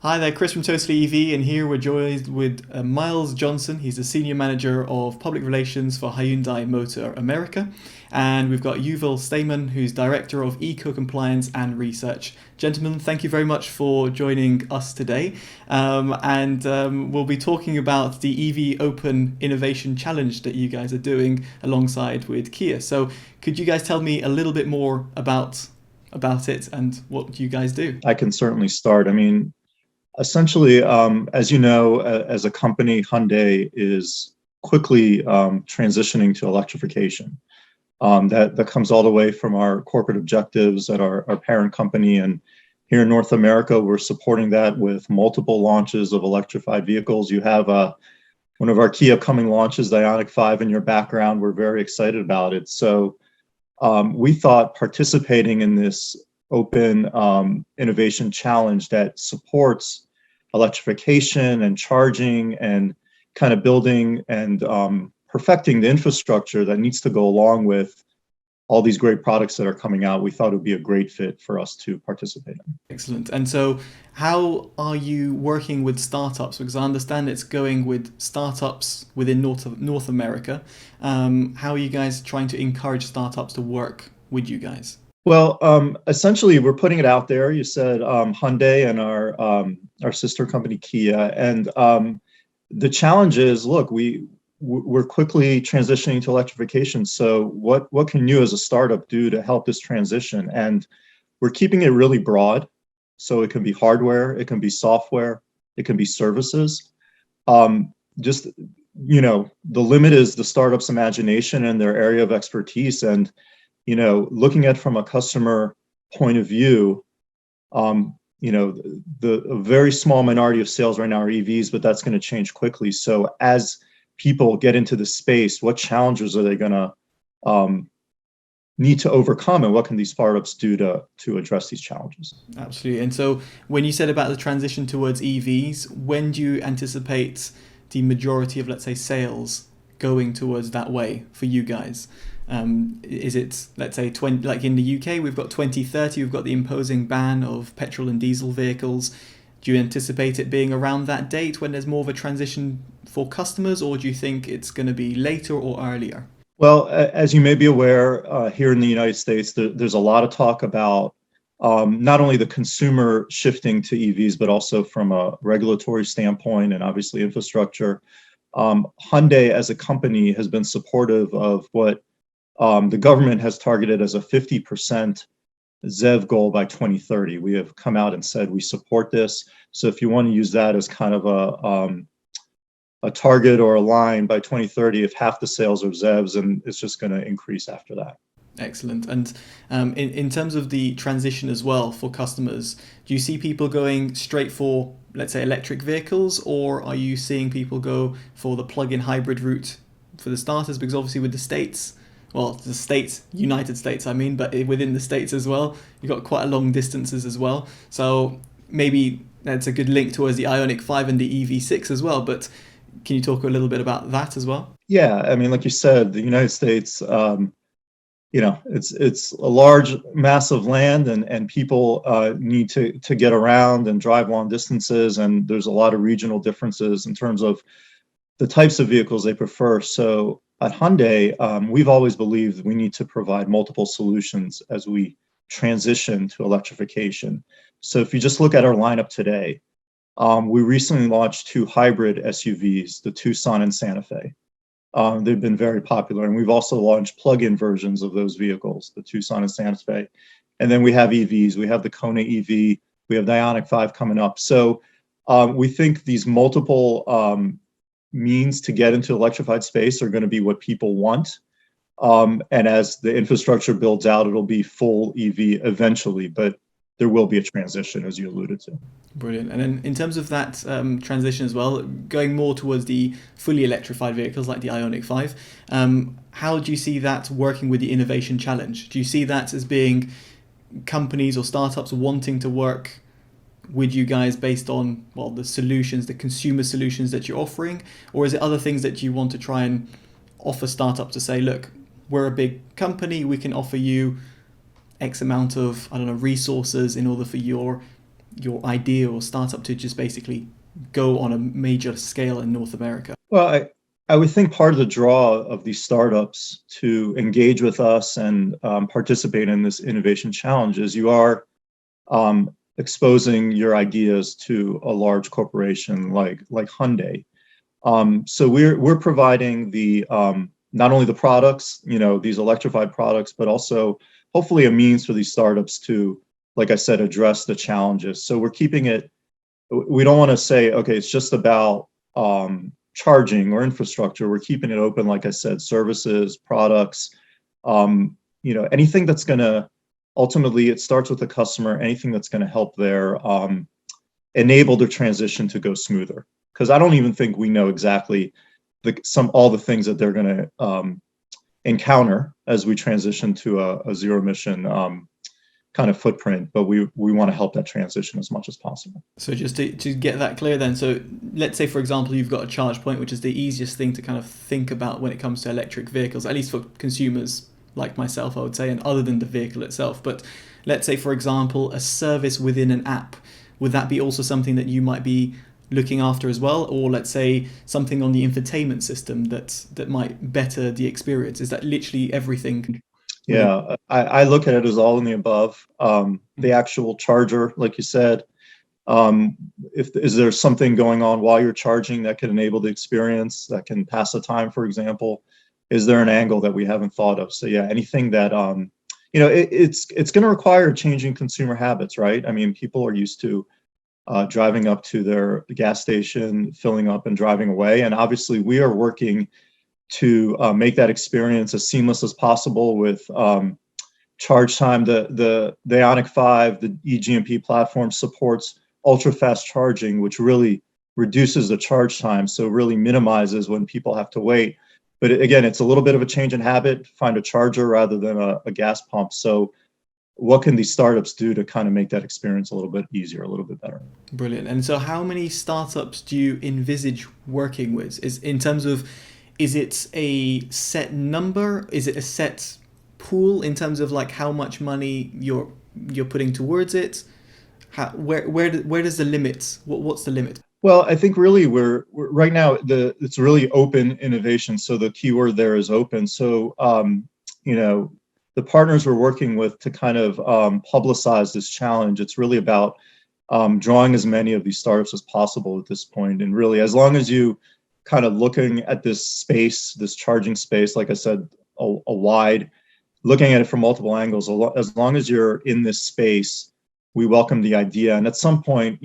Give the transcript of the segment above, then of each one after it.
Hi there, Chris from TotallyEV, and here we're joined with Miles Johnson. He's the Senior Manager of Public Relations for Hyundai Motor America. And we've got Yuval Stayman, who's Director of Eco-Compliance and Research. Gentlemen, thank you very much for joining us today. We'll be talking about the EV Open Innovation Challenge that you guys are doing alongside with Kia. So could you guys tell me a little bit more about it and what you guys do? I can certainly start. Essentially, as you know, as a company, Hyundai is quickly transitioning to electrification. That comes all the way from our corporate objectives at our parent company. And here in North America, we're supporting that with multiple launches of electrified vehicles. You have one of our key upcoming launches, the Ioniq 5, in your background. We're very excited about it. So we thought participating in this open innovation challenge that supports electrification and charging and kind of building and perfecting the infrastructure that needs to go along with all these great products that are coming out, we thought it would be a great fit for us to participate in. Excellent. And so how are you working with startups? Because I understand it's going with startups within North America. How are you guys trying to encourage startups to work with you guys? Well, essentially, we're putting it out there. You said Hyundai and our sister company Kia, and the challenge is, look, we're quickly transitioning to electrification. So what can you as a startup do to help this transition? And we're keeping it really broad. So it can be hardware, it can be software, it can be services. Just the limit is the startup's imagination and their area of expertise. And looking at from a customer point of view, a very small minority of sales right now are EVs, but that's going to change quickly. So as people get into the space, what challenges are they going to need to overcome, and what can these startups do to address these challenges? Absolutely. And so when you said about the transition towards EVs, when do you anticipate the majority of, let's say, sales going towards that way for you guys? Is it, let's say, 20, like in the UK, we've got 2030, we've got the imposing ban of petrol and diesel vehicles. Do you anticipate it being around that date when there's more of a transition for customers, or do you think it's going to be later or earlier? Well, as you may be aware, here in the United States, there's a lot of talk about not only the consumer shifting to EVs, but also from a regulatory standpoint and obviously infrastructure. Hyundai as a company has been supportive of what the government has targeted as a 50% ZEV goal by 2030. We have come out and said we support this. So if you want to use that as kind of a target or a line by 2030, if half the sales are ZEVs, and it's just going to increase after that. Excellent. And in terms of the transition as well for customers, do you see people going straight for, let's say, electric vehicles, or are you seeing people go for the plug-in hybrid route for the starters? Because obviously with the States, United States, but within the States as well, you've got quite a long distances as well. So maybe that's a good link towards the Ioniq 5 and the EV6 as well. But can you talk a little bit about that as well? Yeah, like you said, the United States, it's a large mass of land, and people need to get around and drive long distances. And there's a lot of regional differences in terms of the types of vehicles they prefer. So at Hyundai, we've always believed we need to provide multiple solutions as we transition to electrification. So if you just look at our lineup today, we recently launched 2 hybrid SUVs, the Tucson and Santa Fe. They've been very popular, and we've also launched plug-in versions of those vehicles, the Tucson and Santa Fe. And then we have EVs. We have the Kona EV. We have the Ioniq 5 coming up. So we think these multiple means to get into electrified space are going to be what people want. And as the infrastructure builds out, it'll be full EV eventually, but there will be a transition, as you alluded to. Brilliant. And then in terms of that transition as well, going more towards the fully electrified vehicles like the Ioniq 5, how do you see that working with the Innovation Challenge? Do you see that as being companies or startups wanting to work with you guys based on, the solutions, the consumer solutions that you're offering? Or is it other things that you want to try and offer startups to say, look, we're a big company, we can offer you X amount of, resources in order for your your idea or startup to just basically go on a major scale in North America? Well, I would think part of the draw of these startups to engage with us and participate in this innovation challenge is you are exposing your ideas to a large corporation like Hyundai. So we're providing the not only the products, these electrified products, but also hopefully a means for these startups to, like I said, address the challenges. So we're keeping it. We don't want to say, okay, it's just about charging or infrastructure. We're keeping it open, like I said, services, products, anything that's going to ultimately, it starts with the customer, anything that's going to help their enable their transition to go smoother. Because I don't even think we know exactly all the things that they're going to encounter as we transition to a zero emission kind of footprint, but we want to help that transition as much as possible. So just to get that clear then, so let's say, for example, you've got a charge point, which is the easiest thing to kind of think about when it comes to electric vehicles, at least for consumers like myself, I would say, and other than the vehicle itself. But let's say, for example, a service within an app, would that be also something that you might be looking after as well? Or let's say something on the infotainment system that might better the experience? Is that literally everything? Yeah, I look at it as all in the above. The actual charger, like you said, is there something going on while you're charging that can enable the experience, that can pass the time, for example? Is there an angle that we haven't thought of? So yeah, anything that it's going to require changing consumer habits, right? I mean, people are used to driving up to their gas station, filling up, and driving away. And obviously, we are working to make that experience as seamless as possible with charge time. The Ioniq 5, the eGMP platform supports ultra fast charging, which really reduces the charge time, so really minimizes when people have to wait. But again, it's a little bit of a change in habit, find a charger rather than a gas pump. So what can these startups do to kind of make that experience a little bit easier, a little bit better? Brilliant. And so how many startups do you envisage working with? Is it a set number? Is it a set pool in terms of like how much money you're putting towards it? Where does the limit? What's the limit? Well, I think really we're right now it's really open innovation. So the keyword there is open. So the partners we're working with to kind of publicize this challenge, it's really about drawing as many of these startups as possible at this point. And really, as long as you kind of looking at this space, this charging space, like I said, a wide, looking at it from multiple angles, as long as you're in this space, we welcome the idea. And at some point,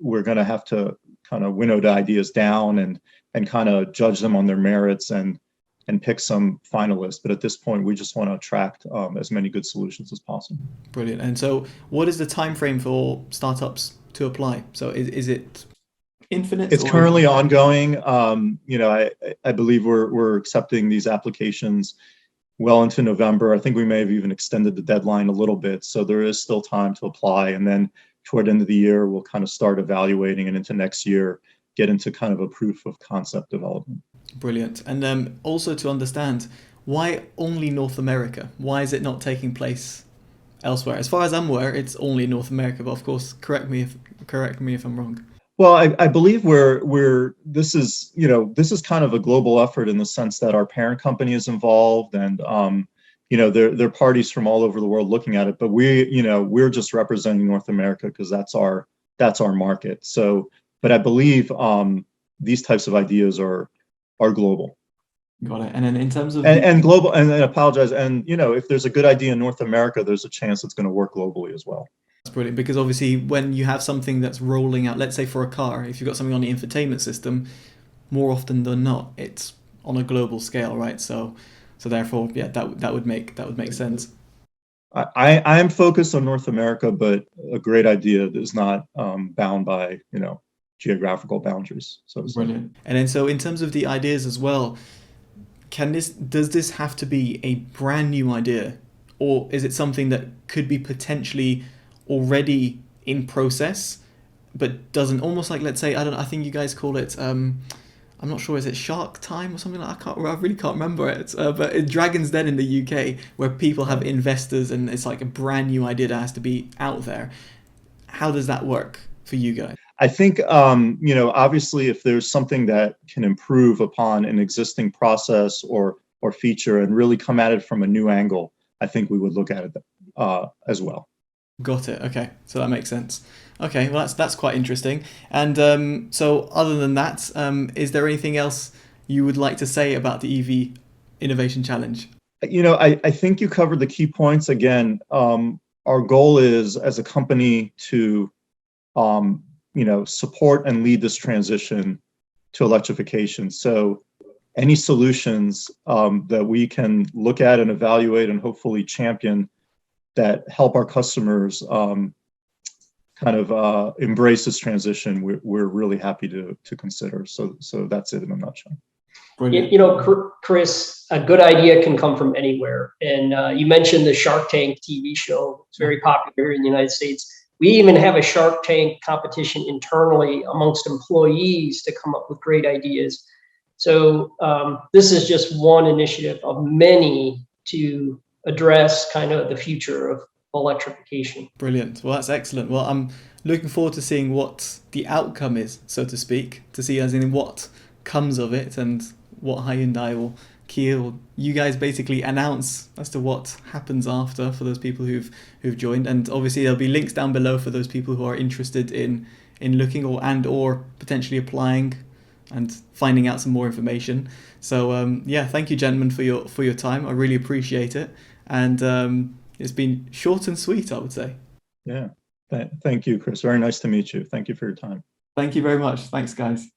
we're going to have to kind of winnow the ideas down and kind of judge them on their merits and pick some finalists. But at this point, we just want to attract as many good solutions as possible. Brilliant. And so what is the time frame for startups to apply? So is it infinite? It's currently ongoing. I believe we're accepting these applications well into November. I think we may have even extended the deadline a little bit. So there is still time to apply. And then toward the end of the year, we'll kind of start evaluating, and into next year, get into kind of a proof of concept development. Brilliant. And also to understand, why only North America? Why is it not taking place elsewhere? As far as I'm aware, it's only North America, but of course, correct me if I'm wrong. Well, I believe this is kind of a global effort in the sense that our parent company is involved, and there are parties from all over the world looking at it. But we're just representing North America because that's our market. So, but I believe these types of ideas are global. Got it. And then in terms of and global, and I apologize. And if there's a good idea in North America, there's a chance it's going to work globally as well. That's brilliant, because obviously when you have something that's rolling out, let's say for a car, if you've got something on the infotainment system, more often than not, it's on a global scale, right? So therefore, yeah, that would make sense. I am focused on North America, but a great idea is not bound by geographical boundaries. So brilliant. And then so in terms of the ideas as well, does this have to be a brand new idea, or is it something that could be potentially already in process but doesn't, almost like, let's say, I think you guys call it I'm not sure, is it Shark Time or something like that? I really can't remember it. But Dragon's Den in the UK, where people have investors and it's like a brand new idea that has to be out there. how does that work for you guys? I think, obviously, if there's something that can improve upon an existing process or feature and really come at it from a new angle, I think we would look at it as well. Got it. Okay, so that makes sense. Okay, well that's quite interesting. And so other than that, is there anything else you would like to say about the EV Innovation Challenge? I think you covered the key points. Again, our goal is as a company to support and lead this transition to electrification. So any solutions that we can look at and evaluate and hopefully champion that help our customers embrace this transition, we're really happy to consider. So that's it in a nutshell. Brilliant. Chris, a good idea can come from anywhere. And you mentioned the Shark Tank TV show. It's very popular in the United States. We even have a Shark Tank competition internally amongst employees to come up with great ideas. So this is just one initiative of many to address kind of the future of electrification. Brilliant. Well, that's excellent. Well, I'm looking forward to seeing what the outcome is, so to speak, to see as in what comes of it and what Hyundai or Kia or you guys basically announce as to what happens after for those people who've joined. And obviously there'll be links down below for those people who are interested in looking or potentially applying and finding out some more information. So thank you, gentlemen, for your time. I really appreciate it. And it's been short and sweet, I would say. Yeah. Thank you, Chris. Very nice to meet you. Thank you for your time. Thank you very much. Thanks, guys.